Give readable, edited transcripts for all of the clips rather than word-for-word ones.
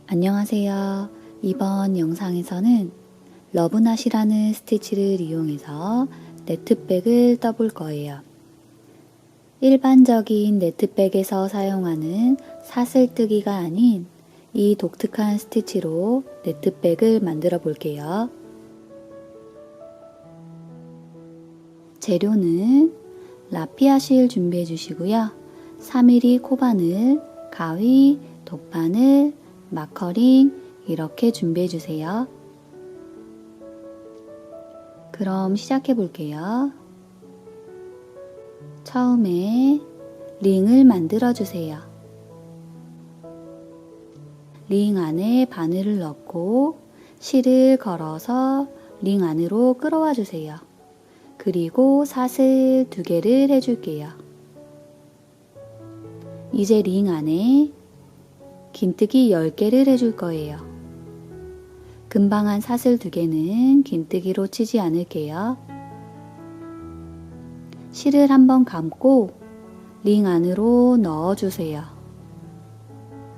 안녕하세요. 이번 영상에서는 러브낫이라는 스티치를 이용해서 네트백을 떠볼 거예요. 일반적인 네트백에서 사용하는 사슬뜨기가 아닌 이 독특한 스티치로 네트백을 만들어 볼게요. 재료는 라피아 실 준비해 주시고요. 3mm 코바늘, 가위, 돗바늘, 마커링 이렇게 준비해 주세요. 그럼 시작해 볼게요. 처음에 링을 만들어 주세요. 링 안에 바늘을 넣고 실을 걸어서 링 안으로 끌어와 주세요. 그리고 사슬 2개를 해줄게요. 이제 링 안에 긴뜨기 10개를 해줄 거예요. 금방 한 사슬 2개는 긴뜨기로 치지 않을게요. 실을 한번 감고 링 안으로 넣어주세요.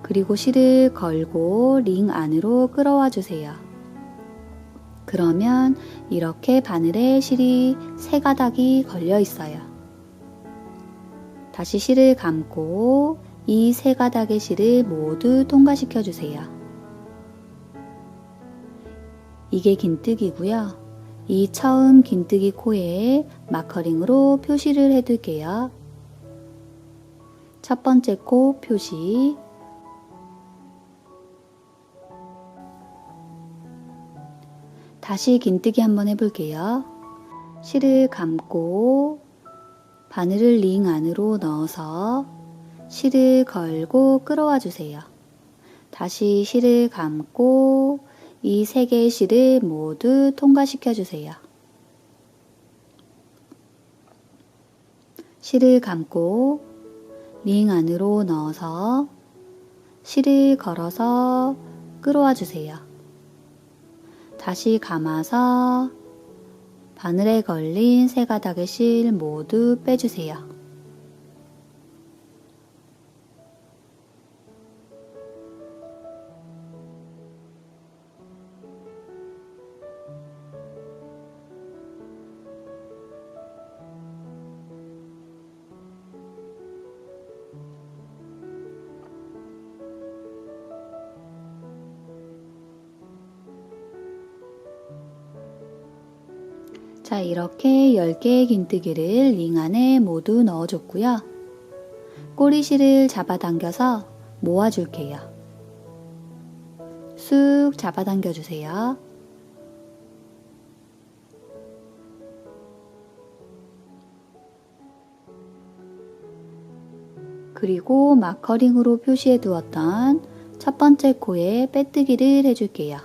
그리고 실을 걸고 링 안으로 끌어와 주세요. 그러면 이렇게 바늘에 실이 3가닥이 걸려 있어요. 다시 실을 감고 이 3가닥의 실을 모두 통과시켜 주세요. 이게 긴뜨기고요. 이 처음 긴뜨기 코에 마커링으로 표시를 해둘게요. 첫 번째 코 표시, 다시 긴뜨기 한번 해볼게요. 실을 감고 바늘을 링 안으로 넣어서 실을 걸고 끌어와 주세요. 다시 실을 감고 이 3개의 실을 모두 통과시켜 주세요. 실을 감고 링 안으로 넣어서 실을 걸어서 끌어와 주세요. 다시 감아서 바늘에 걸린 3가닥의 실 모두 빼주세요. 자, 이렇게 10개의 긴뜨기를 링 안에 모두 넣어줬고요. 꼬리실을 잡아당겨서 모아줄게요. 쑥 잡아당겨 주세요. 그리고 마커링으로 표시해 두었던 첫 번째 코에 빼뜨기를 해줄게요.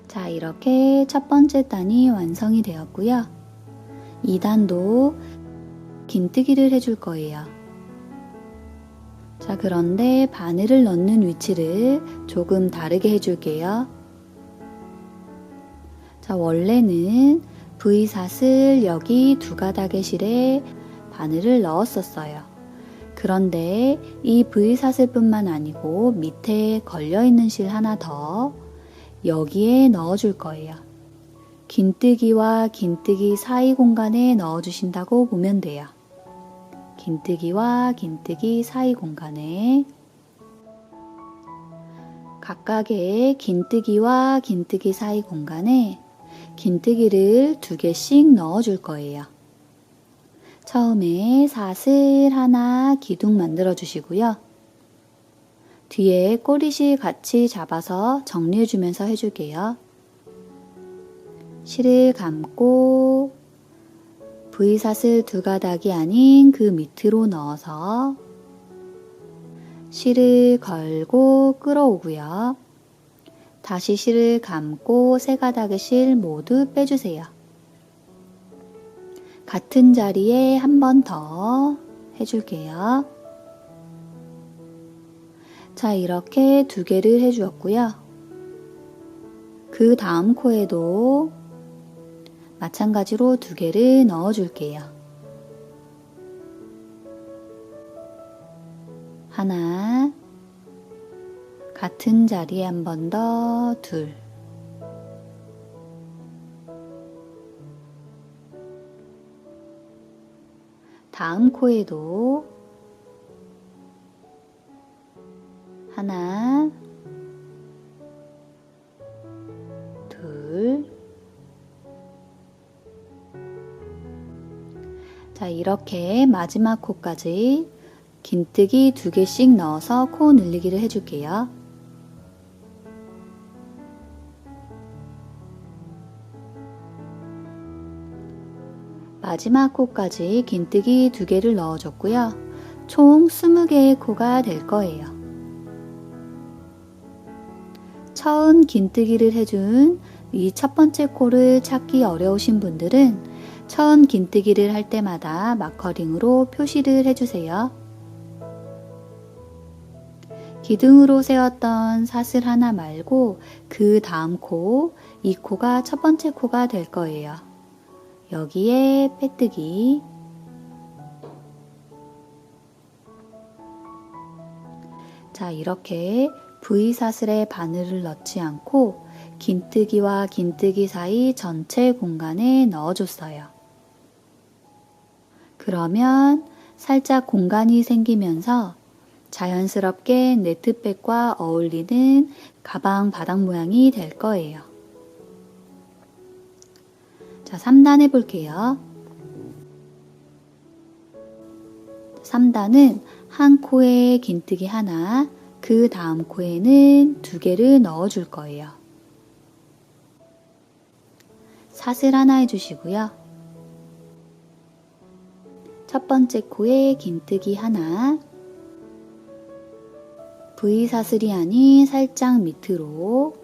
자, 이렇게 첫 번째 단이 완성이 되었고요. 2단도 긴뜨기를 해줄 거예요. 자, 그런데 바늘을 넣는 위치를 조금 다르게 해줄게요. 자, 원래는 V사슬 여기 2가닥의 실에 바늘을 넣었었어요. 그런데 이 V사슬 뿐만 아니고 밑에 걸려있는 실 하나 더 여기에 넣어줄 거예요. 긴뜨기와 긴뜨기 사이 공간에 넣어주신다고 보면 돼요. 긴뜨기와 긴뜨기 사이 공간에 각각의 긴뜨기와 긴뜨기 사이 공간에 긴뜨기를 2개씩 넣어줄 거예요. 처음에 사슬 하나 기둥 만들어 주시고요. 뒤에 꼬리실 같이 잡아서 정리해주면서 해줄게요. 실을 감고 V사슬 2가닥이 아닌 그 밑으로 넣어서 실을 걸고 끌어오고요. 다시 실을 감고 3가닥의 실 모두 빼주세요. 같은 자리에 한 번 더 해줄게요. 자, 이렇게 2개를 해주었고요. 그 다음 코에도 마찬가지로 두 개를 넣어 줄게요. 하나, 같은 자리에 한 번 더, 둘. 다음 코에도 하나, 둘. 자, 이렇게 마지막 코까지 긴뜨기 2개씩 넣어서 코 늘리기를 해줄게요. 마지막 코까지 긴뜨기 2개를 넣어줬고요. 총 20개의 코가 될 거예요. 처음 긴뜨기를 해준 이 첫 번째 코를 찾기 어려우신 분들은 처음 긴뜨기를 할 때마다 마커링으로 표시를 해주세요. 기둥으로 세웠던 사슬 하나 말고 그 다음 코, 이 코가 첫 번째 코가 될 거예요. 여기에 빼뜨기, 자, 이렇게 V사슬에 바늘을 넣지 않고 긴뜨기와 긴뜨기 사이 전체 공간에 넣어줬어요. 그러면 살짝 공간이 생기면서 자연스럽게 네트백과 어울리는 가방 바닥 모양이 될 거예요. 자, 3단 해볼게요. 3단은 한 코에 긴뜨기 하나, 그 다음 코에는 2개를 넣어줄 거예요. 사슬 하나 해주시고요. 첫 번째 코에 긴뜨기 하나, V사슬이 아닌 살짝 밑으로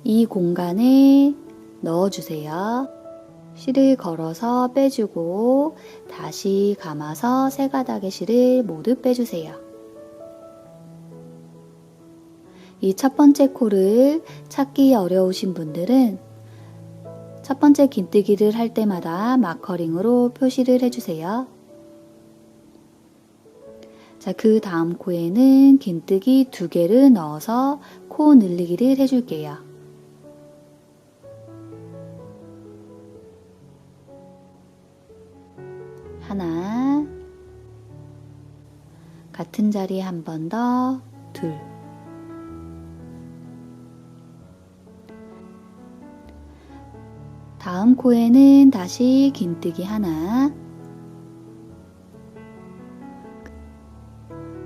이 공간에 넣어주세요. 실을 걸어서 빼주고 다시 감아서 세 가닥의 실을 모두 빼주세요. 이 첫 번째 코를 찾기 어려우신 분들은 첫 번째 긴뜨기를 할 때마다 마커링으로 표시를 해주세요. 자, 그 다음 코에는 긴뜨기 2개를 넣어서 코 늘리기를 해줄게요. 하나, 같은 자리에 한 번 더, 둘. 다음 코에는 다시 긴뜨기 하나,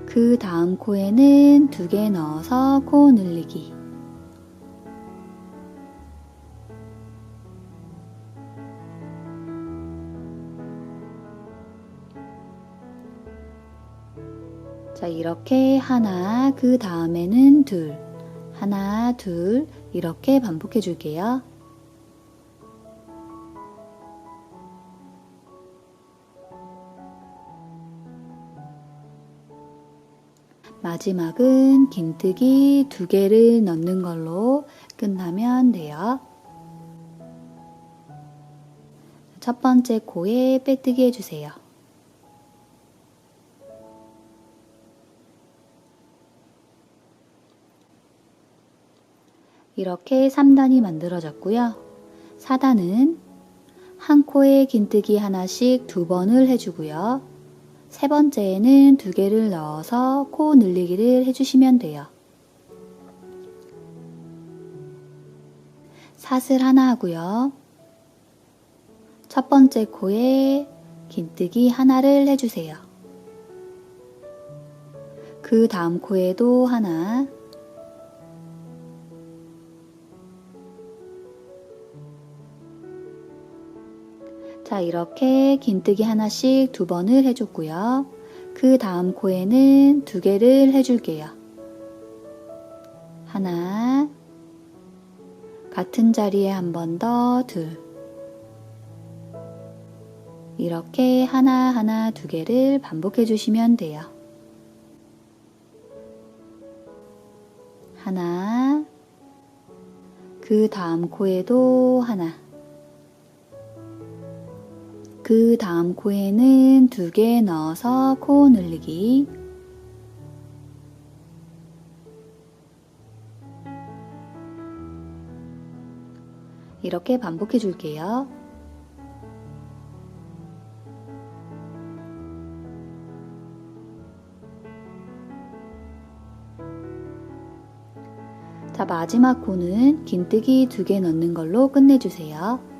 그 다음 코에는 2개 넣어서 코 늘리기. 자, 이렇게 하나, 그 다음에는 둘, 하나, 둘, 이렇게 반복해 줄게요. 마지막은 긴뜨기 2개를 넣는 걸로 끝나면 돼요. 첫 번째 코에 빼뜨기 해주세요. 이렇게 3단이 만들어졌고요. 4단은 한 코에 긴뜨기 하나씩 2번을 해주고요. 세 번째에는 2개를 넣어서 코 늘리기를 해주시면 돼요. 사슬 하나 하고요. 첫 번째 코에 긴뜨기 하나를 해주세요. 그 다음 코에도 하나, 자, 이렇게 긴뜨기 하나씩 2번을 해줬고요. 그 다음 코에는 2개를 해줄게요. 하나, 같은 자리에 한 번 더, 둘. 이렇게 하나하나 2개를 반복해 주시면 돼요. 하나, 그 다음 코에도 하나, 그 다음 코에는 2개 넣어서 코 늘리기. 이렇게 반복해 줄게요. 자, 마지막 코는 긴뜨기 2개 넣는 걸로 끝내주세요.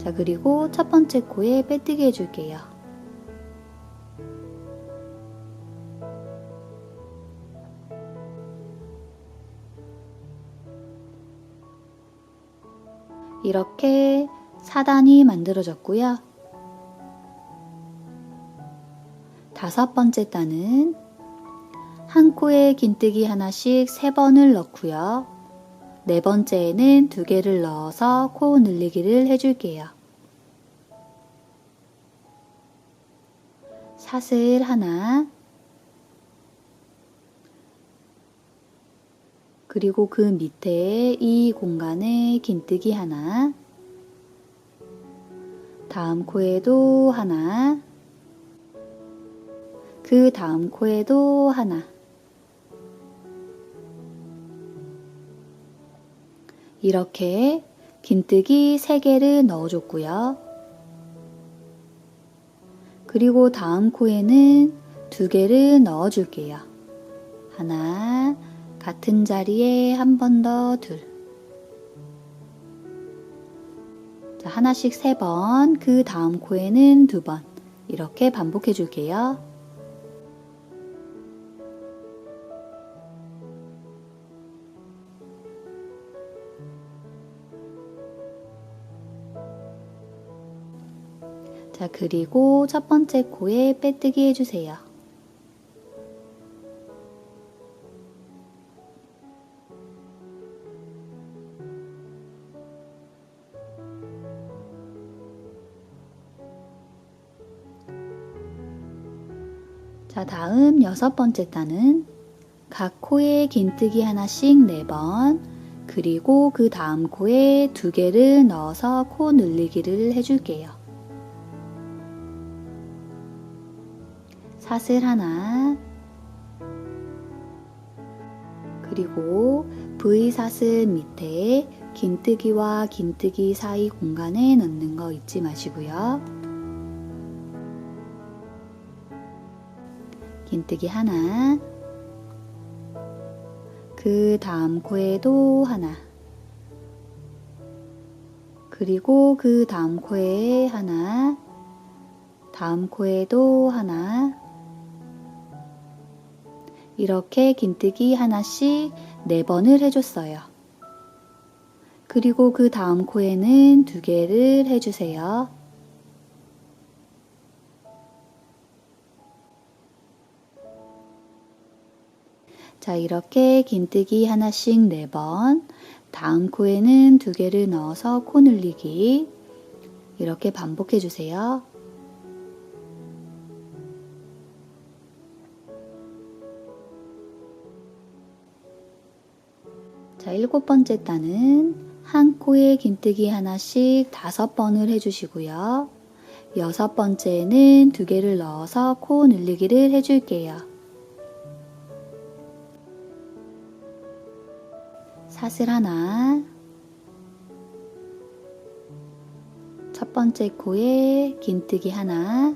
자, 그리고 첫 번째 코에 빼뜨기 해줄게요. 이렇게 4단이 만들어졌고요. 5번째 단은 한 코에 긴뜨기 하나씩 3번을 넣고요. 4번째에는 2개를 넣어서 코 늘리기를 해줄게요. 사슬 하나, 그리고 그 밑에 이 공간에 긴뜨기 하나, 다음 코에도 하나, 그 다음 코에도 하나. 이렇게 긴뜨기 3개를 넣어줬고요. 그리고 다음 코에는 2개를 넣어줄게요. 하나, 같은 자리에 한 번 더 둘. 자, 하나씩 3번, 그 다음 코에는 2번. 이렇게 반복해 줄게요. 자, 그리고 첫 번째 코에 빼뜨기 해주세요. 자, 다음 6번째 단은 각 코에 긴뜨기 하나씩 4번, 그리고 그 다음 코에 2개를 넣어서 코 늘리기를 해줄게요. 사슬 하나, 그리고 V사슬 밑에 긴뜨기와 긴뜨기 사이 공간에 넣는 거 잊지 마시고요. 긴뜨기 하나, 그 다음 코에도 하나, 그리고 그 다음 코에 하나, 다음 코에도 하나. 이렇게 긴뜨기 하나씩 4번을 해줬어요. 그리고 그 다음 코에는 2개를 해주세요. 자, 이렇게 긴뜨기 하나씩 4번, 다음 코에는 2개를 넣어서 코 늘리기. 이렇게 반복해 주세요. 자, 7번째 단은 한 코에 긴뜨기 하나씩 5번을 해주시고요. 6번째에는 2개를 넣어서 코 늘리기를 해줄게요. 사슬 하나, 첫 번째 코에 긴뜨기 하나,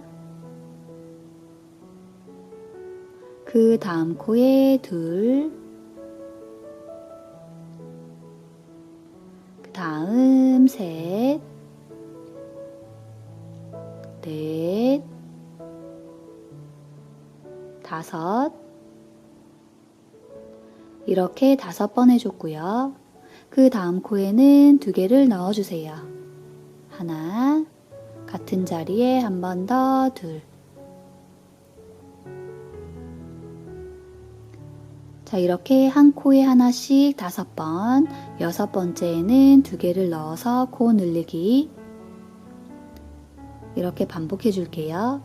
그 다음 코에 둘, 그 다음 셋, 넷, 5, 이렇게 5번 해줬고요. 그 다음 코에는 2개를 넣어주세요. 하나, 같은 자리에 한 번 더 둘. 자, 이렇게 한 코에 하나씩 5번, 6번째에는 2개를 넣어서 코 늘리기. 이렇게 반복해 줄게요.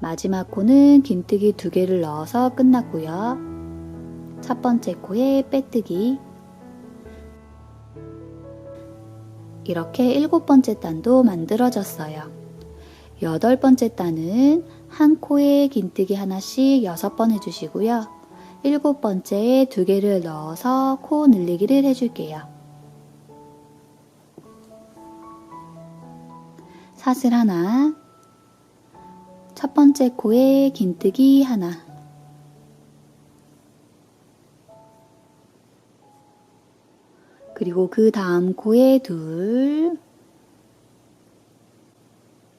마지막 코는 긴뜨기 2개를 넣어서 끝났고요. 첫 번째 코에 빼뜨기. 이렇게 7번째 단도 만들어졌어요. 8번째 단은 한 코에 긴뜨기 하나씩 6번 해주시고요. 7번째에 2개를 넣어서 코 늘리기를 해줄게요. 사슬 하나, 첫 번째 코에 긴뜨기 하나, 그리고 그 다음 코에 2,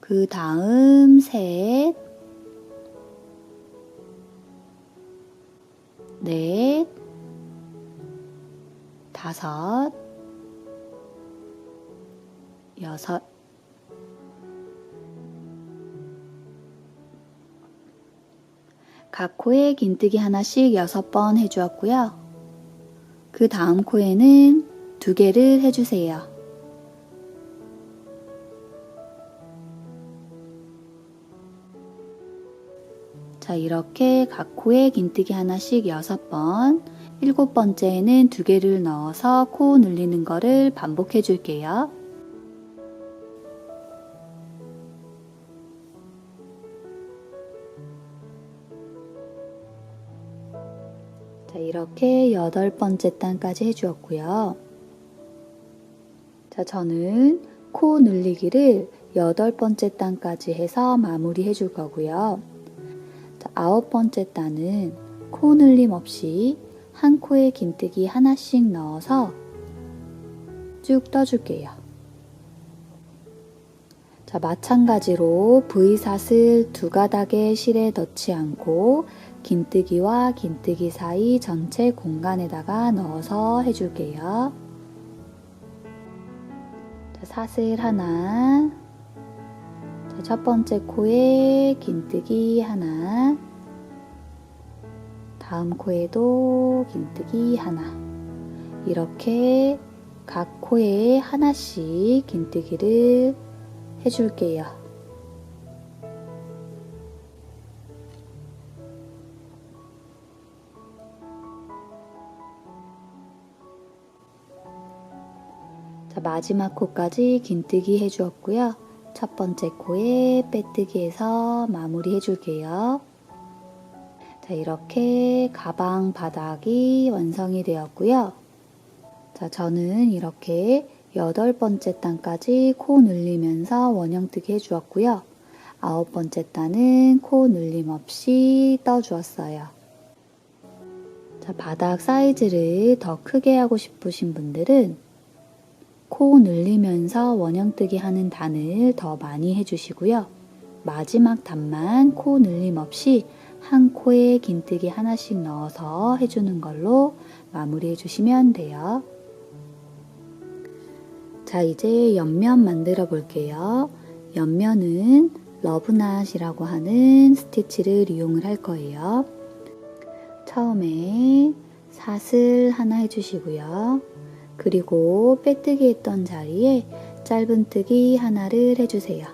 그 다음 3, 4, 5, 6, 각 코에 긴뜨기 하나씩 6번 해주었고요. 그 다음 코에는 2개를 해주세요. 자, 이렇게 각 코에 긴뜨기 하나씩 6번, 7번째에는 2개를 넣어서 코 늘리는 거를 반복해 줄게요. 자, 이렇게 8번째 단까지 해주었고요. 자, 저는 코 늘리기를 8번째 단까지 해서 마무리 해줄 거고요. 자, 9번째 단은 코 늘림 없이 한 코에 긴뜨기 하나씩 넣어서 쭉 떠줄게요. 자, 마찬가지로 V사슬 2가닥의 실에 넣지 않고 긴뜨기와 긴뜨기 사이 전체 공간에다가 넣어서 해줄게요. 자, 사슬 하나, 자, 첫 번째 코에 긴뜨기 하나, 다음 코에도 긴뜨기 하나, 이렇게 각 코에 하나씩 긴뜨기를 해줄게요. 자, 마지막 코까지 긴뜨기 해주었고요. 첫 번째 코에 빼뜨기해서 마무리 해줄게요. 자, 이렇게 가방 바닥이 완성이 되었고요. 자, 저는 이렇게 8번째 단까지 코 늘리면서 원형뜨기 해주었고요. 9번째 단은 코 늘림 없이 떠주었어요. 자, 바닥 사이즈를 더 크게 하고 싶으신 분들은 코 늘리면서 원형뜨기 하는 단을 더 많이 해주시고요. 마지막 단만 코 늘림 없이 한 코에 긴뜨기 하나씩 넣어서 해주는 걸로 마무리해 주시면 돼요. 자, 이제 옆면 만들어 볼게요. 옆면은 러브낫이라고 하는 스티치를 이용을 할 거예요. 처음에 사슬 하나 해주시고요. 그리고 빼뜨기 했던 자리에 짧은뜨기 하나를 해주세요.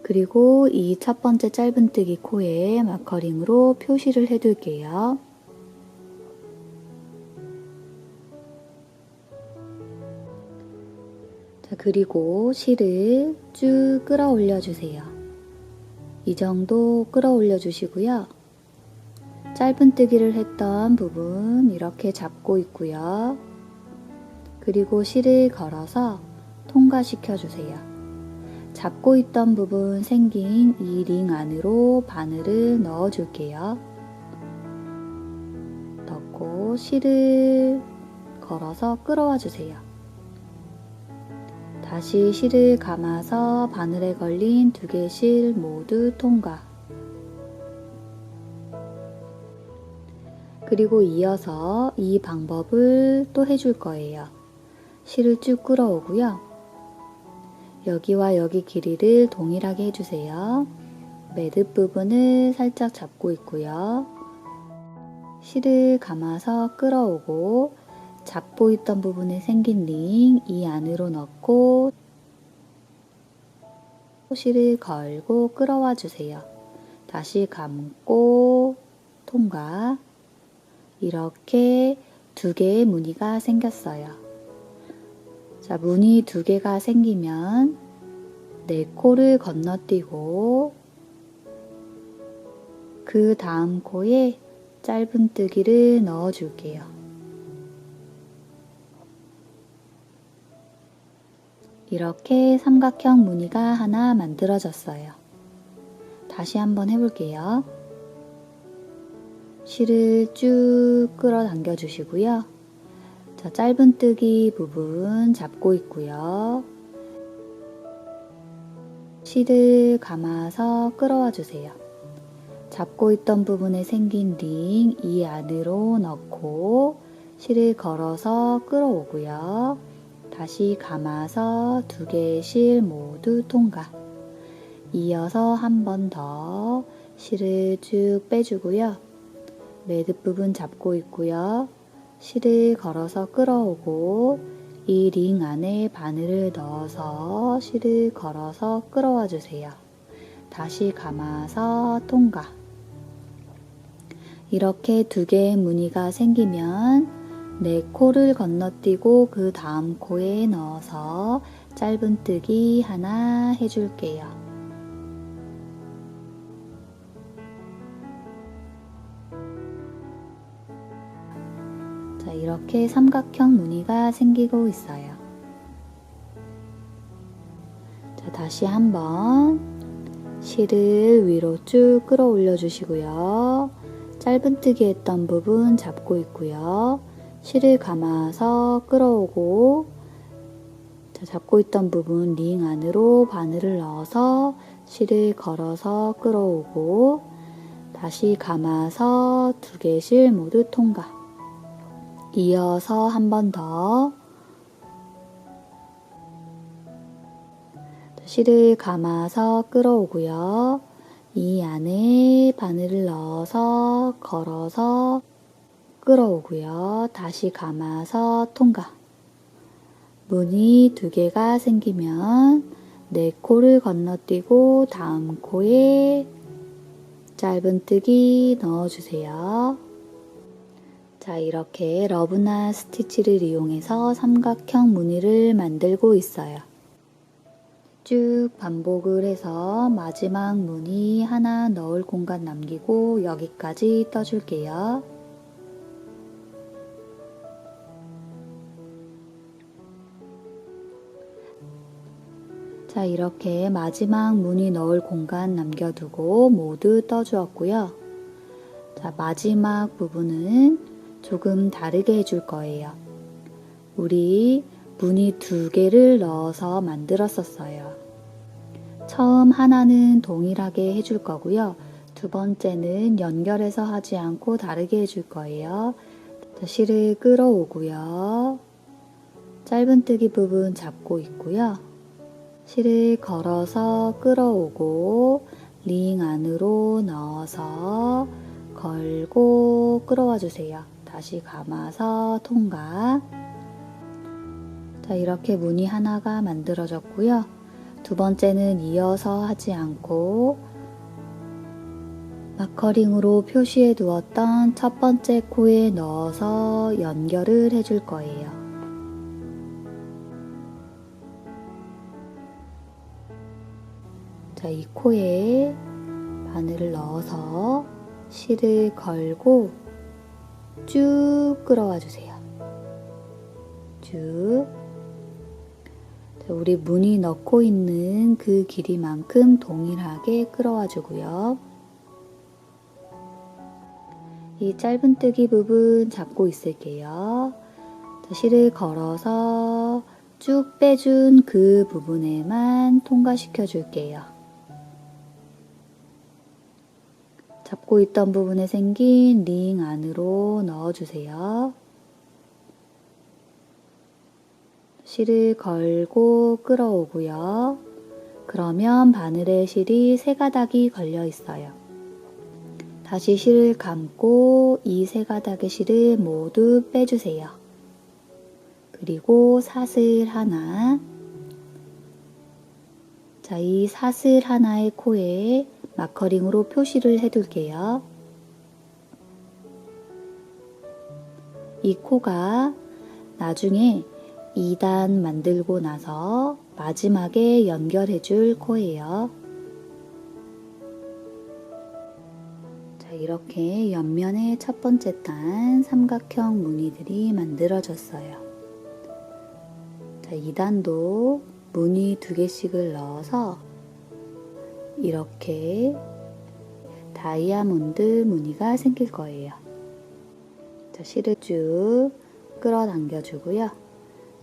그리고 이 첫 번째 짧은뜨기 코에 마커링으로 표시를 해둘게요. 자, 그리고 실을 쭉 끌어올려 주세요. 이 정도 끌어올려 주시고요. 짧은뜨기를 했던 부분 이렇게 잡고 있고요. 그리고 실을 걸어서 통과시켜 주세요. 잡고 있던 부분 생긴 이 링 안으로 바늘을 넣어 줄게요. 넣고 실을 걸어서 끌어와 주세요. 다시 실을 감아서 바늘에 걸린 2개 실 모두 통과. 그리고 이어서 이 방법을 또 해줄 거예요. 실을 쭉 끌어오고요. 여기와 여기 길이를 동일하게 해주세요. 매듭 부분을 살짝 잡고 있고요. 실을 감아서 끌어오고 잡고 있던 부분에 생긴 링 이 안으로 넣고 실을 걸고 끌어와 주세요. 다시 감고 통과. 이렇게 2개의 무늬가 생겼어요. 자, 무늬 2개가 생기면 네 코를 건너뛰고 그 다음 코에 짧은뜨기를 넣어 줄게요. 이렇게 삼각형 무늬가 하나 만들어졌어요. 다시 한번 해볼게요. 실을 쭉 끌어당겨 주시고요. 자, 짧은뜨기 부분 잡고 있고요. 실을 감아서 끌어와 주세요. 잡고 있던 부분에 생긴 링 이 안으로 넣고 실을 걸어서 끌어오고요. 다시 감아서 2개의 실 모두 통과. 이어서 한 번 더 실을 쭉 빼주고요. 매듭 부분 잡고 있고요. 실을 걸어서 끌어오고 이 링 안에 바늘을 넣어서 실을 걸어서 끌어와 주세요. 다시 감아서 통과. 이렇게 2개의 무늬가 생기면 네 코를 건너뛰고 그 다음 코에 넣어서 짧은뜨기 하나 해줄게요. 자, 이렇게 삼각형 무늬가 생기고 있어요. 자, 다시 한번 실을 위로 쭉 끌어올려 주시고요. 짧은뜨기 했던 부분 잡고 있고요. 실을 감아서 끌어오고, 자, 잡고 있던 부분 링 안으로 바늘을 넣어서 실을 걸어서 끌어오고, 다시 감아서 2개 실 모두 통과. 이어서 한 번 더 실을 감아서 끌어오고요. 이 안에 바늘을 넣어서 걸어서 끌어오고요. 다시 감아서 통과. 무늬 2개가 생기면 네 코를 건너뛰고 다음 코에 짧은뜨기 넣어주세요. 자, 이렇게 러브나 스티치를 이용해서 삼각형 무늬를 만들고 있어요. 쭉 반복을 해서 마지막 무늬 하나 넣을 공간 남기고 여기까지 떠줄게요. 자, 이렇게 마지막 무늬 넣을 공간 남겨두고 모두 떠주었고요. 자, 마지막 부분은 조금 다르게 해줄 거예요. 우리 무늬 2개를 넣어서 만들었었어요. 처음 하나는 동일하게 해줄 거고요. 2번째는 연결해서 하지 않고 다르게 해줄 거예요. 자, 실을 끌어오고요. 짧은뜨기 부분 잡고 있고요. 실을 걸어서 끌어오고 링 안으로 넣어서 걸고 끌어와 주세요. 다시 감아서 통과. 자, 이렇게 무늬 하나가 만들어졌고요. 2번째는 이어서 하지 않고 마커링으로 표시해 두었던 첫 번째 코에 넣어서 연결을 해줄 거예요. 자, 이 코에 바늘을 넣어서 실을 걸고 쭉 끌어와 주세요. 쭉. 자, 우리 무늬 넣고 있는 그 길이만큼 동일하게 끌어와 주고요. 이 짧은뜨기 부분 잡고 있을게요. 자, 실을 걸어서 쭉 빼준 그 부분에만 통과시켜 줄게요. 잡고 있던 부분에 생긴 링 안으로 넣어주세요. 실을 걸고 끌어오고요. 그러면 바늘에 실이 3가닥이 걸려 있어요. 다시 실을 감고 이 3가닥의 실을 모두 빼주세요. 그리고 사슬 하나, 자, 이 사슬 하나의 코에 마커링으로 표시를 해둘게요. 이 코가 나중에 2단 만들고 나서 마지막에 연결해 줄 코예요. 자, 이렇게 옆면에 첫 번째 단 삼각형 무늬들이 만들어졌어요. 자, 2단도 무늬 2개씩을 넣어서 이렇게 다이아몬드 무늬가 생길 거예요. 자, 실을 쭉 끌어당겨 주고요.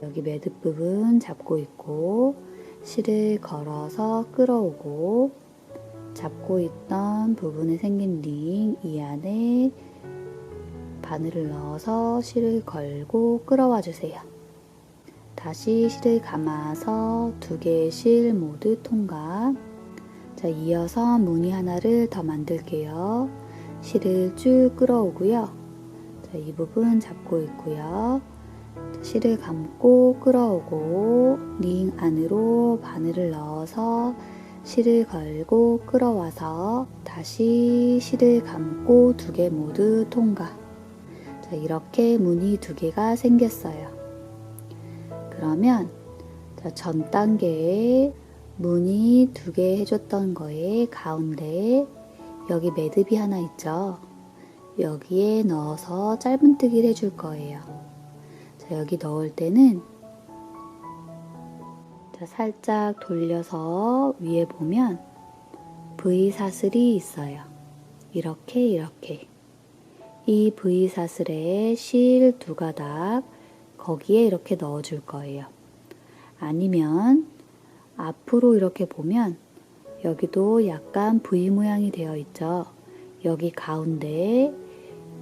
여기 매듭 부분 잡고 있고 실을 걸어서 끌어오고 잡고 있던 부분에 생긴 링 이 안에 바늘을 넣어서 실을 걸고 끌어와 주세요. 다시 실을 감아서 2개의 실 모두 통과. 자, 이어서 무늬 하나를 더 만들게요. 실을 쭉 끌어오고요. 자, 이 부분 잡고 있고요. 자, 실을 감고 끌어오고 링 안으로 바늘을 넣어서 실을 걸고 끌어와서 다시 실을 감고 2개 모두 통과. 자, 이렇게 무늬 2개가 생겼어요. 그러면 전 단계에 무늬 2개 해줬던 거에 가운데 여기 매듭이 하나 있죠. 여기에 넣어서 짧은뜨기를 해줄 거예요. 자, 여기 넣을 때는 살짝 돌려서 위에 보면 V 사슬이 있어요. 이렇게 이 V 사슬에 실 2가닥 거기에 이렇게 넣어줄 거예요. 아니면 앞으로 이렇게 보면 여기도 약간 V 모양이 되어 있죠. 여기 가운데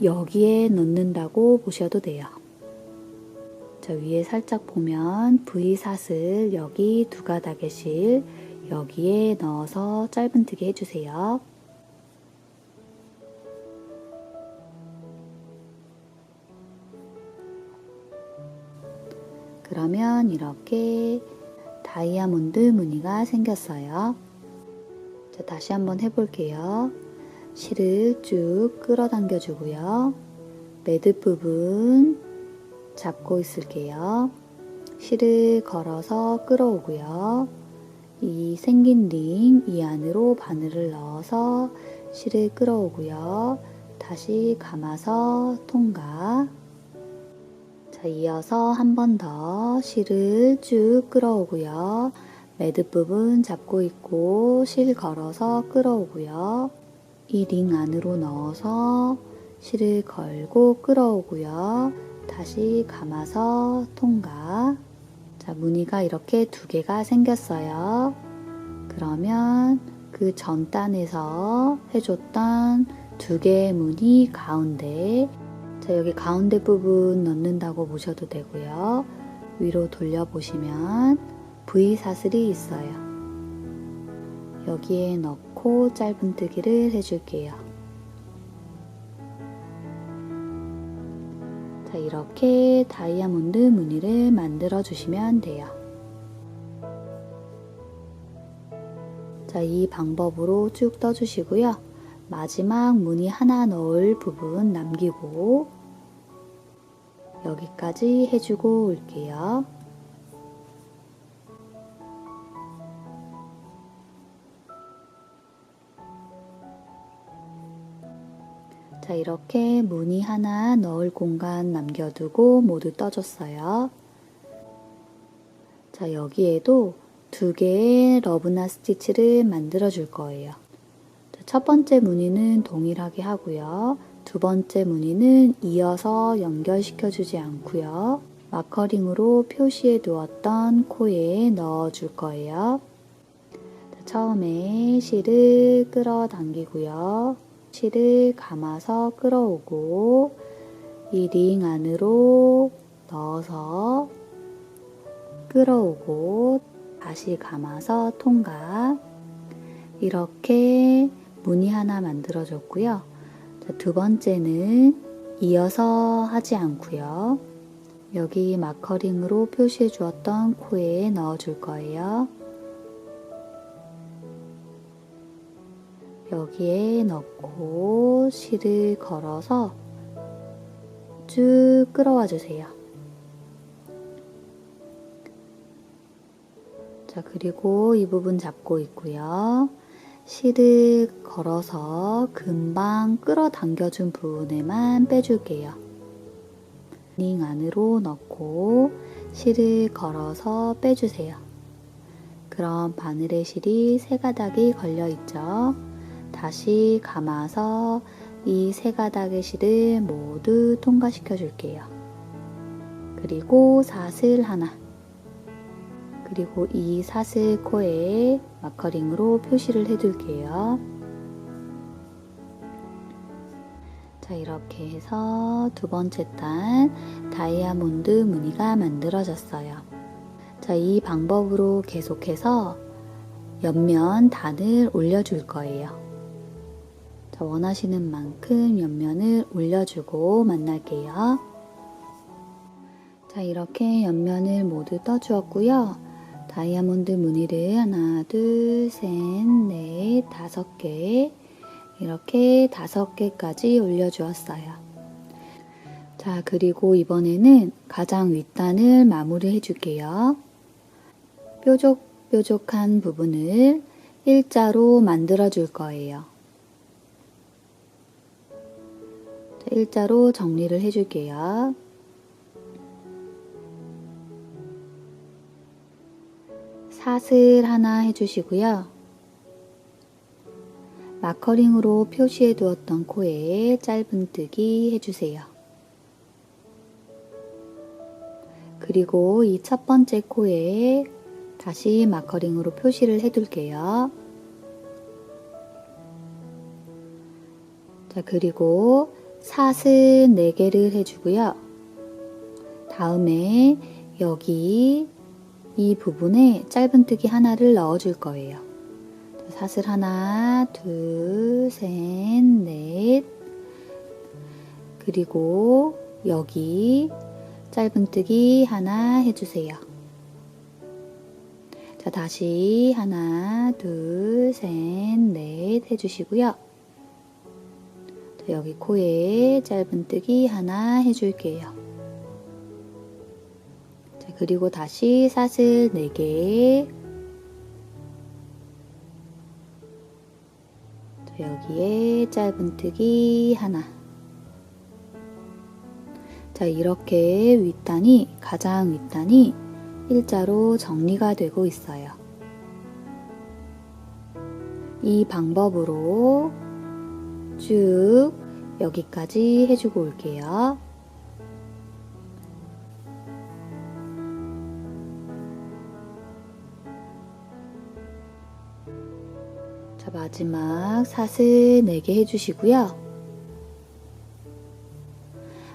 여기에 넣는다고 보셔도 돼요. 자, 위에 살짝 보면 V 사슬 여기 2가닥의 실 여기에 넣어서 짧은뜨기 해주세요. 그러면 이렇게 다이아몬드 무늬가 생겼어요. 자, 다시 한번 해볼게요. 실을 쭉 끌어당겨 주고요. 매듭 부분 잡고 있을게요. 실을 걸어서 끌어오고요. 이 생긴 링 이 안으로 바늘을 넣어서 실을 끌어오고요. 다시 감아서 통과. 자, 이어서 한 번 더 실을 쭉 끌어오고요. 매듭 부분 잡고 있고 실 걸어서 끌어오고요. 이 링 안으로 넣어서 실을 걸고 끌어오고요. 다시 감아서 통과. 자, 무늬가 이렇게 2개가 생겼어요. 그러면 그 전 단에서 해줬던 2개의 무늬 가운데, 자, 여기 가운데 부분 넣는다고 보셔도 되고요. 위로 돌려보시면 V 사슬이 있어요. 여기에 넣고 짧은뜨기를 해줄게요. 자, 이렇게 다이아몬드 무늬를 만들어 주시면 돼요. 자, 이 방법으로 쭉 떠주시고요. 마지막 무늬 하나 넣을 부분 남기고 여기까지 해주고 올게요. 자, 이렇게 무늬 하나 넣을 공간 남겨두고 모두 떠줬어요. 자, 여기에도 2개의 러브나 스티치를 만들어 줄 거예요. 자, 첫 번째 무늬는 동일하게 하고요. 두 번째 무늬는 이어서 연결시켜 주지 않고요. 마커링으로 표시해 두었던 코에 넣어 줄 거예요. 자, 처음에 실을 끌어당기고요. 실을 감아서 끌어오고 이 링 안으로 넣어서 끌어오고 다시 감아서 통과. 이렇게 무늬 하나 만들어줬고요. 자, 두 번째는 이어서 하지 않고요. 여기 마커링으로 표시해 주었던 코에 넣어줄 거예요. 여기에 넣고 실을 걸어서 쭉 끌어와 주세요. 자, 그리고 이 부분 잡고 있고요. 실을 걸어서 금방 끌어당겨준 부분에만 빼줄게요. 링 안으로 넣고 실을 걸어서 빼주세요. 그럼 바늘에 실이 3가닥이 걸려있죠. 다시 감아서 이 3가닥의 실을 모두 통과시켜 줄게요. 그리고 사슬 하나, 그리고 이 사슬 코에 마커링으로 표시를 해둘게요. 자, 이렇게 해서 2번째 단 다이아몬드 무늬가 만들어졌어요. 자, 이 방법으로 계속해서 옆면 단을 올려줄 거예요. 자, 원하시는 만큼 옆면을 올려주고 만날게요. 자, 이렇게 옆면을 모두 떠주었고요. 다이아몬드 무늬를 하나, 둘, 셋, 넷, 5개, 이렇게 5개까지 올려주었어요. 자, 그리고 이번에는 가장 윗단을 마무리 해줄게요. 뾰족뾰족한 부분을 일자로 만들어 줄 거예요. 자, 일자로 정리를 해줄게요. 사슬 하나 해주시고요. 마커링으로 표시해 두었던 코에 짧은뜨기 해주세요. 그리고 이 첫 번째 코에 다시 마커링으로 표시를 해둘게요. 자, 그리고 사슬 4개를 해주고요. 다음에 여기 이 부분에 짧은뜨기 하나를 넣어줄 거예요. 사슬 하나, 둘, 셋, 넷, 그리고 여기 짧은뜨기 하나 해주세요. 자, 다시 하나, 둘, 셋, 넷 해주시고요. 자, 여기 코에 짧은뜨기 하나 해줄게요. 자, 그리고 다시 사슬 4개, 여기에 짧은뜨기 하나. 자, 이렇게 가장 윗단이 일자로 정리가 되고 있어요. 이 방법으로 쭉 여기까지 해주고 올게요. 자, 마지막 사슬 4개 해주시고요.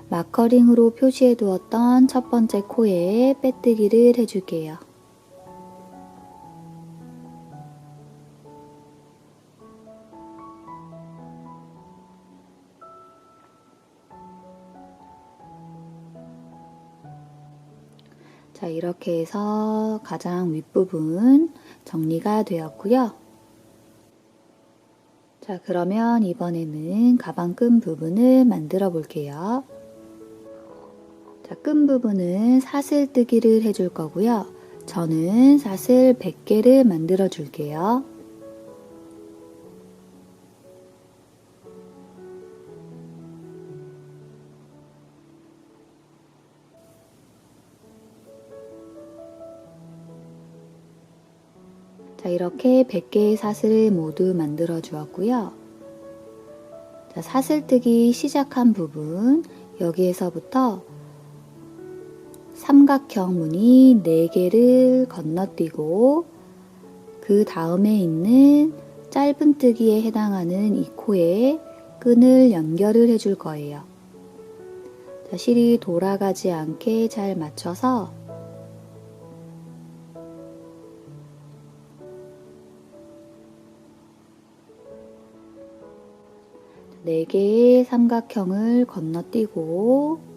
마커링으로 표시해 두었던 첫 번째 코에 빼뜨기를 해줄게요. 자, 이렇게 해서 가장 윗부분 정리가 되었고요. 자, 그러면 이번에는 가방끈 부분을 만들어 볼게요. 자, 끈 부분은 사슬뜨기를 해줄 거고요. 저는 사슬 100개를 만들어 줄게요. 자, 이렇게 100개의 사슬을 모두 만들어 주었고요. 자, 사슬뜨기 시작한 부분, 여기에서부터 삼각형 무늬 4개를 건너뛰고 그 다음에 있는 짧은뜨기에 해당하는 이 코에 끈을 연결을 해줄 거예요. 자, 실이 돌아가지 않게 잘 맞춰서 네 개의 삼각형을 건너뛰고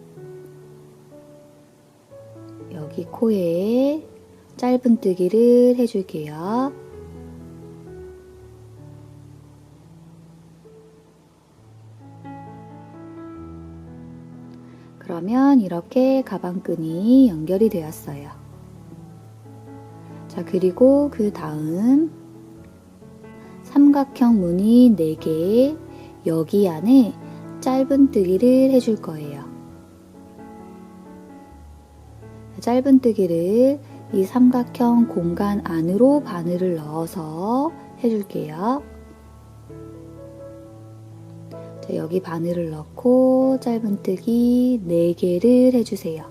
여기 코에 짧은뜨기를 해줄게요. 그러면 이렇게 가방끈이 연결이 되었어요. 자, 그리고 그 다음 삼각형 무늬 4개, 여기 안에 짧은뜨기를 해줄 거예요. 짧은뜨기를 이 삼각형 공간 안으로 바늘을 넣어서 해줄게요. 자, 여기 바늘을 넣고 짧은뜨기 4개를 해주세요.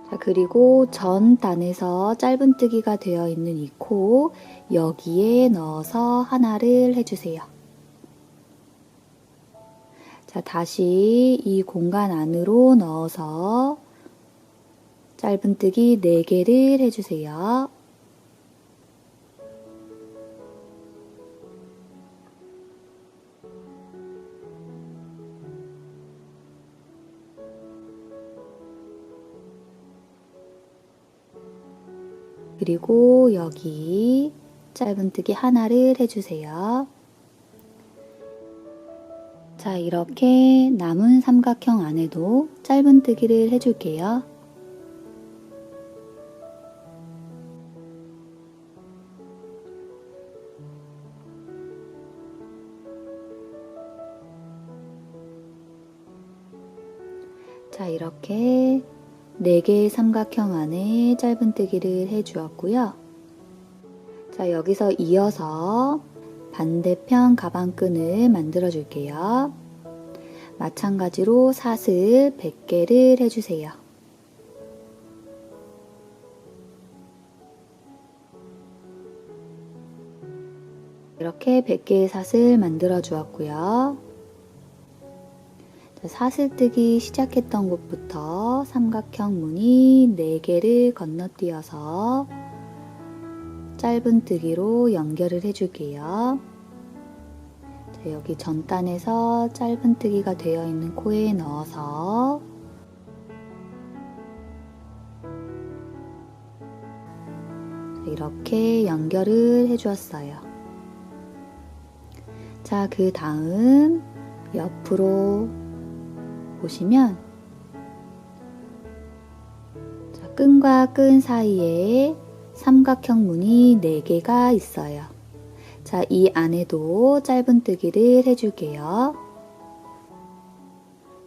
자, 그리고 전 단에서 짧은뜨기가 되어 있는 이 코 여기에 넣어서 하나를 해주세요. 자, 다시 이 공간 안으로 넣어서 짧은뜨기 4개를 해주세요. 그리고 여기 짧은뜨기 하나를 해주세요. 자, 이렇게 남은 삼각형 안에도 짧은뜨기를 해줄게요. 자, 이렇게 4개의 삼각형 안에 짧은뜨기를 해주었고요. 자, 여기서 이어서 반대편 가방끈을 만들어 줄게요. 마찬가지로 사슬 100개를 해주세요. 이렇게 100개의 사슬 만들어 주었고요. 사슬뜨기 시작했던 곳부터 삼각형 무늬 4개를 건너뛰어서 짧은뜨기로 연결을 해줄게요. 자, 여기 전단에서 짧은뜨기가 되어 있는 코에 넣어서 이렇게 연결을 해주었어요. 자, 그 다음 옆으로 보시면 자, 끈과 끈 사이에 삼각형 무늬 4개가 있어요. 자, 이 안에도 짧은뜨기를 해줄게요.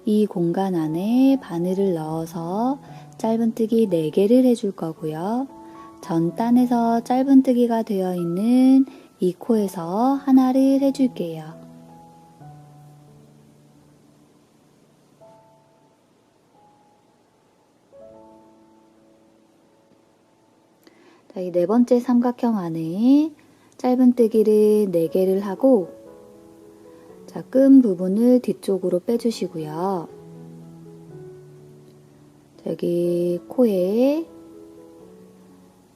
이 공간 안에 바늘을 넣어서 짧은뜨기 4개를 해줄 거고요. 전단에서 짧은뜨기가 되어 있는 이 코에서 하나를 해줄게요. 자, 이 4번째 삼각형 안에 짧은뜨기를 4개를 하고 자, 끈 부분을 뒤쪽으로 빼주시고요. 자, 여기 코에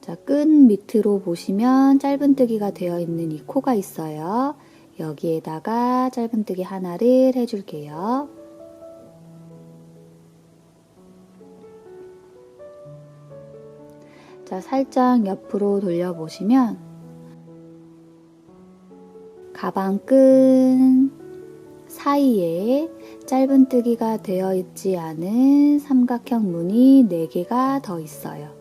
자, 끈 밑으로 보시면 짧은뜨기가 되어 있는 이 코가 있어요. 여기에다가 짧은뜨기 하나를 해줄게요. 자, 살짝 옆으로 돌려보시면 가방끈 사이에 짧은뜨기가 되어 있지 않은 삼각형 무늬 4개가 더 있어요.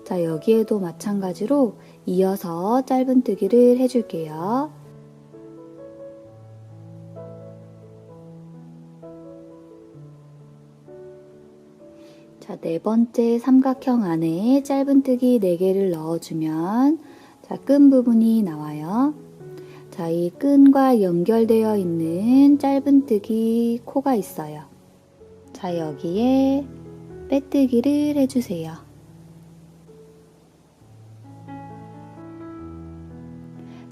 자, 여기에도 마찬가지로 이어서 짧은뜨기를 해줄게요. 자, 4번째 삼각형 안에 짧은뜨기 4개를 넣어주면 자, 끈 부분이 나와요. 자, 이 끈과 연결되어 있는 짧은뜨기 코가 있어요. 자, 여기에 빼뜨기를 해주세요.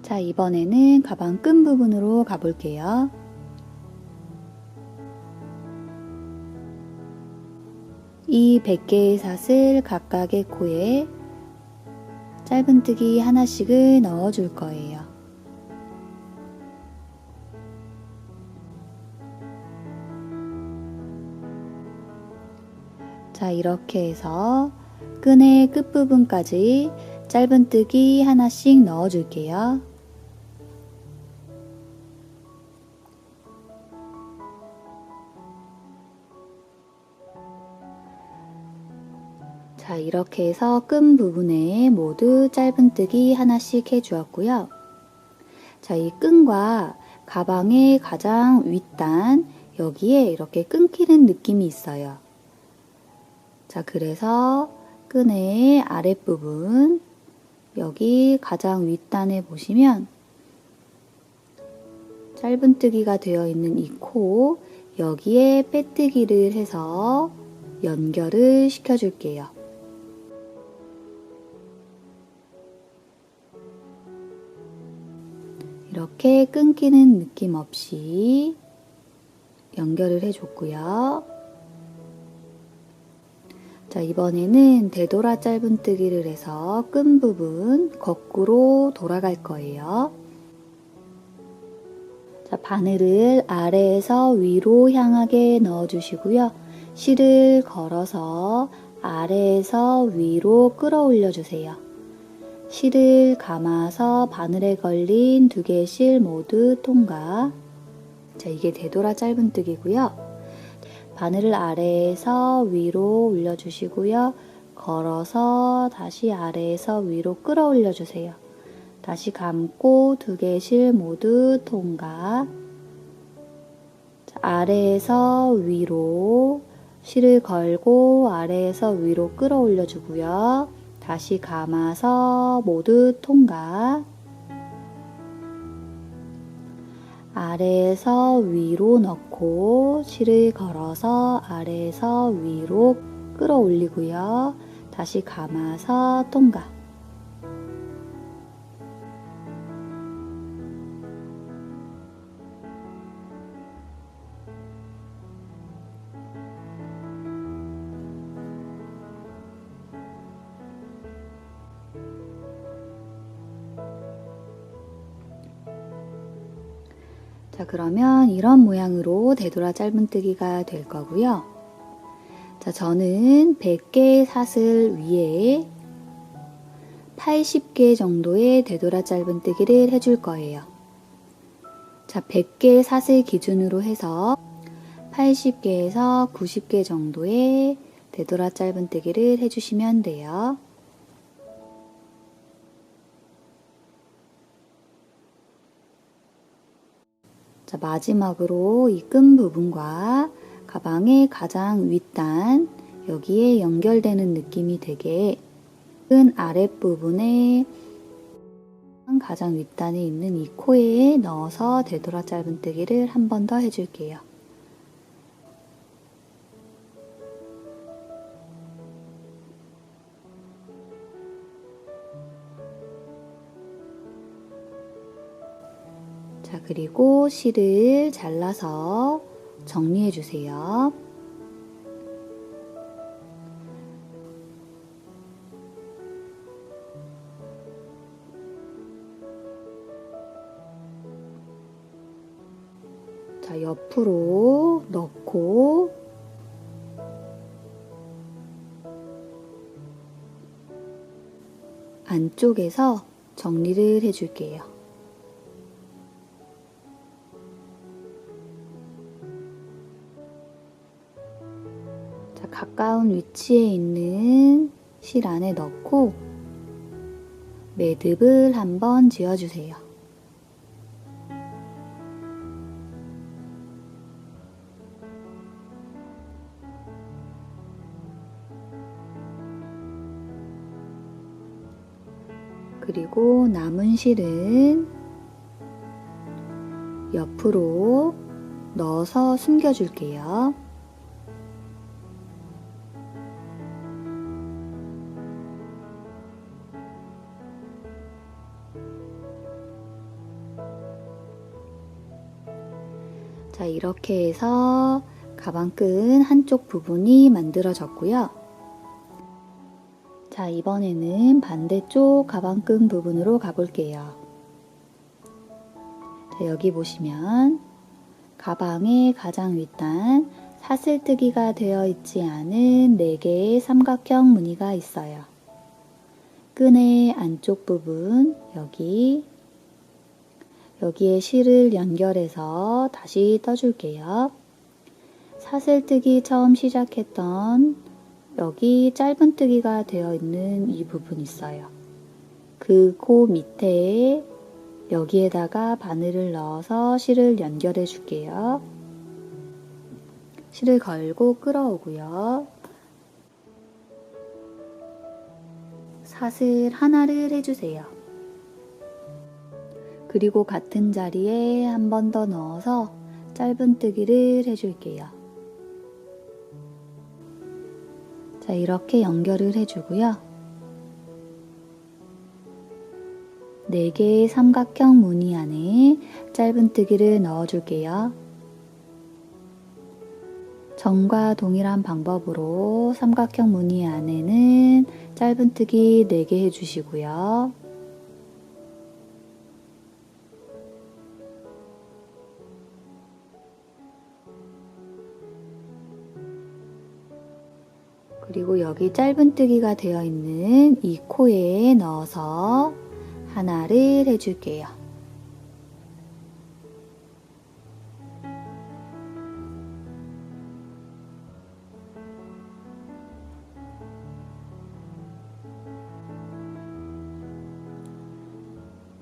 자, 이번에는 가방 끈 부분으로 가볼게요. 이 100개의 사슬 각각의 코에 짧은뜨기 하나씩을 넣어줄 거예요. 자, 이렇게 해서 끈의 끝부분까지 짧은뜨기 하나씩 넣어줄게요. 자, 이렇게 해서 끈 부분에 모두 짧은뜨기 하나씩 해주었고요. 자, 이 끈과 가방의 가장 윗단 여기에 이렇게 끊기는 느낌이 있어요. 자, 그래서 끈의 아랫부분 여기 가장 윗단에 보시면 짧은뜨기가 되어 있는 이 코 여기에 빼뜨기를 해서 연결을 시켜줄게요. 이렇게 끊기는 느낌 없이 연결을 해줬고요. 자, 이번에는 되돌아 짧은뜨기를 해서 끈 부분 거꾸로 돌아갈 거예요. 자, 바늘을 아래에서 위로 향하게 넣어주시고요. 실을 걸어서 아래에서 위로 끌어올려 주세요. 실을 감아서 바늘에 걸린 두 개의 실 모두 통과. 자, 이게 되돌아 짧은뜨기고요. 바늘을 아래에서 위로 올려주시고요. 걸어서 다시 아래에서 위로 끌어올려 주세요. 다시 감고 두 개의 실 모두 통과. 자, 아래에서 위로 실을 걸고 아래에서 위로 끌어올려 주고요. 다시 감아서 모두 통과. 아래에서 위로 넣고 실을 걸어서 아래에서 위로 끌어올리고요. 다시 감아서 통과. 자, 그러면 이런 모양으로 되돌아 짧은뜨기가 될 거고요. 자, 저는 100개의 사슬 위에 80개 정도의 되돌아 짧은뜨기를 해줄 거예요. 자, 100개의 사슬 기준으로 해서 80개에서 90개 정도의 되돌아 짧은뜨기를 해주시면 돼요. 자, 마지막으로 이 끈 부분과 가방의 가장 윗단 여기에 연결되는 느낌이 되게 끈 아랫부분에 가장 윗단에 있는 이 코에 넣어서 되돌아 짧은뜨기를 한 번 더 해줄게요. 자, 그리고 실을 잘라서 정리해 주세요. 자, 옆으로 넣고 안쪽에서 정리를 해줄게요. 자, 가까운 위치에 있는 실 안에 넣고 매듭을 한번 지어주세요. 그리고 남은 실은 옆으로 넣어서 숨겨줄게요. 자, 이렇게 해서 가방끈 한쪽 부분이 만들어졌고요. 자, 이번에는 반대쪽 가방끈 부분으로 가볼게요. 자, 여기 보시면 가방의 가장 윗단 사슬뜨기가 되어 있지 않은 4개의 삼각형 무늬가 있어요. 끈의 안쪽 부분, 여기에 실을 연결해서 다시 떠줄게요. 사슬뜨기 처음 시작했던 여기 짧은뜨기가 되어 있는 이 부분 있어요. 그 코 밑에 여기에다가 바늘을 넣어서 실을 연결해 줄게요. 실을 걸고 끌어오고요. 사슬 하나를 해주세요. 그리고 같은 자리에 한 번 더 넣어서 짧은뜨기를 해줄게요. 자, 이렇게 연결을 해주고요. 4개의 삼각형 무늬 안에 짧은뜨기를 넣어줄게요. 전과 동일한 방법으로 삼각형 무늬 안에는 짧은뜨기 4개 해주시고요. 그리고 여기 짧은뜨기가 되어 있는 이 코에 넣어서 하나를 해줄게요.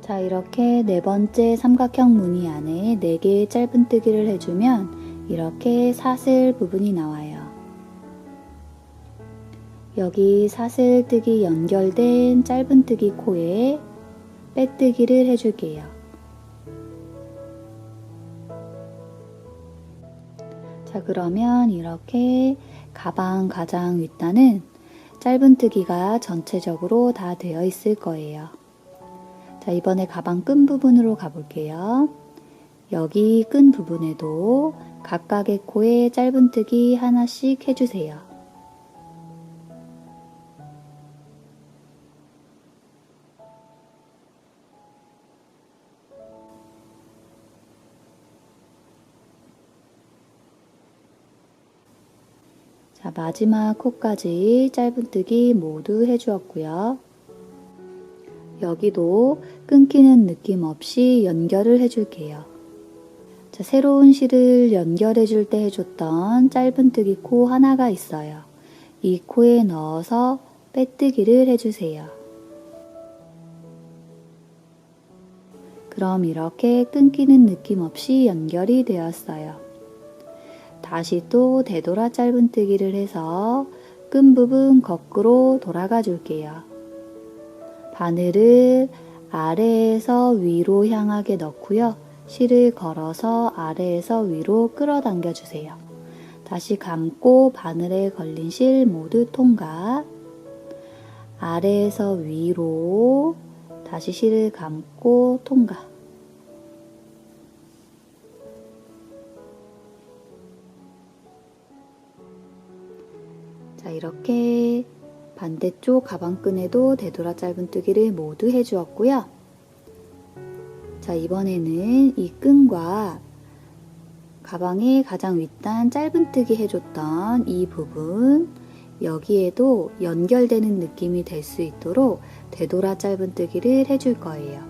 자, 이렇게 4번째 삼각형 무늬 안에 4개의 짧은뜨기를 해주면 이렇게 사슬 부분이 나와요. 여기 사슬뜨기 연결된 짧은뜨기 코에 빼뜨기를 해줄게요. 자, 그러면 이렇게 가방 가장 윗단은 짧은뜨기가 전체적으로 다 되어 있을 거예요. 자, 이번에 가방 끈 부분으로 가볼게요. 여기 끈 부분에도 각각의 코에 짧은뜨기 하나씩 해주세요. 자, 마지막 코까지 짧은뜨기 모두 해주었고요. 여기도 끊기는 느낌 없이 연결을 해줄게요. 자, 새로운 실을 연결해 줄 때 해줬던 짧은뜨기 코 하나가 있어요. 이 코에 넣어서 빼뜨기를 해주세요. 그럼 이렇게 끊기는 느낌 없이 연결이 되었어요. 다시 또 되돌아 짧은뜨기를 해서 끈 부분 거꾸로 돌아가 줄게요. 바늘을 아래에서 위로 향하게 넣고요. 실을 걸어서 아래에서 위로 끌어당겨 주세요. 다시 감고 바늘에 걸린 실 모두 통과. 아래에서 위로 다시 실을 감고 통과. 자, 이렇게 반대쪽 가방끈에도 되돌아 짧은뜨기를 모두 해주었고요. 자, 이번에는 이 끈과 가방의 가장 윗단 짧은뜨기 해줬던 이 부분, 여기에도 연결되는 느낌이 될 수 있도록 되돌아 짧은뜨기를 해줄 거예요.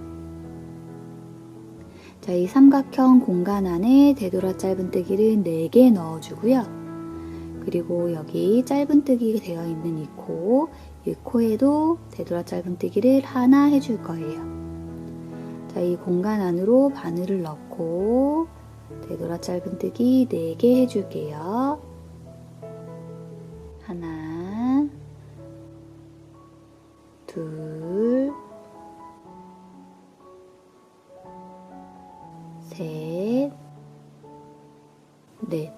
자, 이 삼각형 공간 안에 되돌아 짧은뜨기를 4개 넣어주고요. 그리고 여기 짧은뜨기 되어 있는 이 코에도 되돌아 짧은뜨기를 하나 해줄 거예요. 자, 이 공간 안으로 바늘을 넣고 되돌아 짧은뜨기 4개 해줄게요. 하나, 둘, 셋, 넷.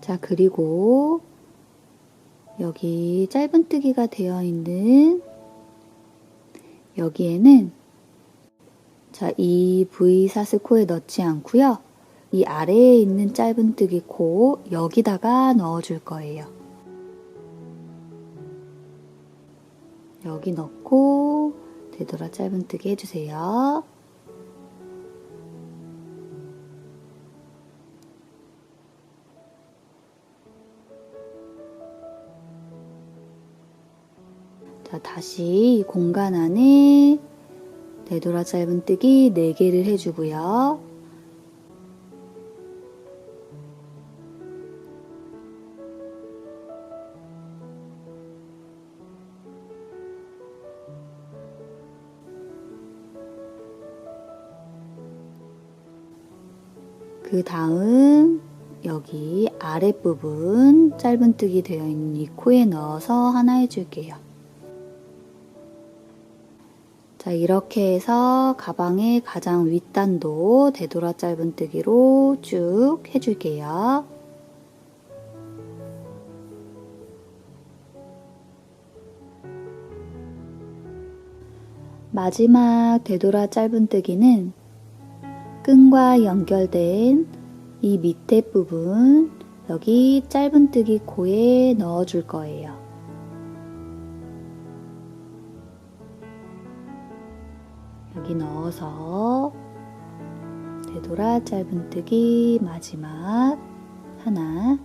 자, 그리고 여기 짧은뜨기가 되어 있는 여기에는 자, 이 V 사슬 코에 넣지 않고요. 이 아래에 있는 짧은뜨기 코 여기다가 넣어줄 거예요. 여기 넣고 되돌아 짧은뜨기 해주세요. 자, 다시 이 공간 안에 되돌아 짧은뜨기 4개를 해주고요. 그 다음 여기 아랫부분 짧은뜨기 되어 있는 이 코에 넣어서 하나 해줄게요. 자, 이렇게 해서 가방의 가장 윗단도 되돌아 짧은뜨기로 쭉 해줄게요. 마지막 되돌아 짧은뜨기는 끈과 연결된 이 밑에 부분, 여기 짧은뜨기 코에 넣어줄 거예요. 여기 넣어서 되돌아 짧은뜨기 마지막 하나,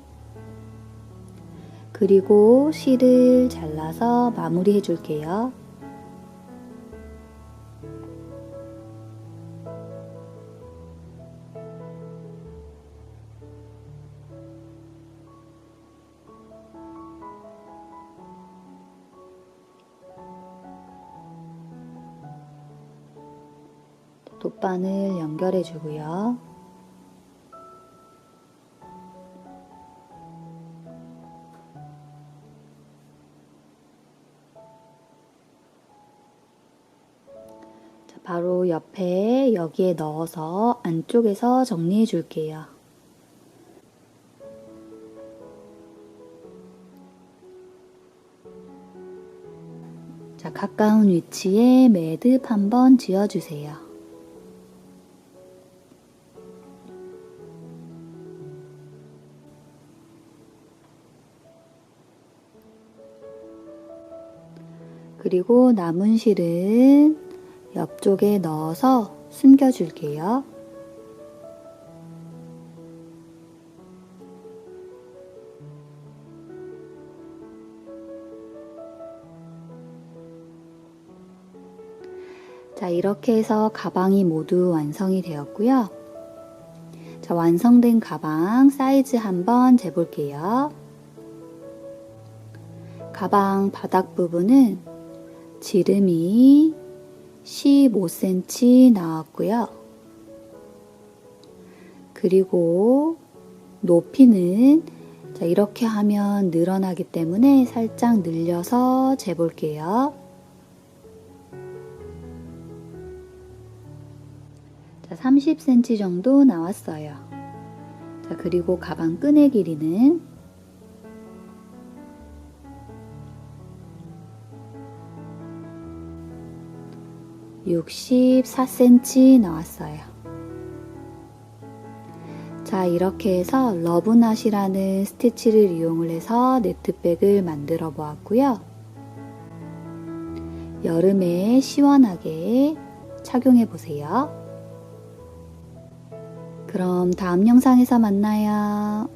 그리고 실을 잘라서 마무리 해줄게요. 돗바늘 연결해 주고요. 자, 바로 옆에 여기에 넣어서 안쪽에서 정리해 줄게요. 자, 가까운 위치에 매듭 한번 지어주세요. 그리고 남은 실은 옆쪽에 넣어서 숨겨줄게요. 자, 이렇게 해서 가방이 모두 완성이 되었고요. 자, 완성된 가방 사이즈 한번 재볼게요. 가방 바닥 부분은 지름이 15cm 나왔고요. 그리고 높이는 자, 이렇게 하면 늘어나기 때문에 살짝 늘려서 재볼게요. 자, 30cm 정도 나왔어요. 자, 그리고 가방 끈의 길이는 64cm 나왔어요. 자, 이렇게 해서 러브낫이라는 스티치를 이용을 해서 니트백을 만들어 보았고요. 여름에 시원하게 착용해 보세요. 그럼 다음 영상에서 만나요.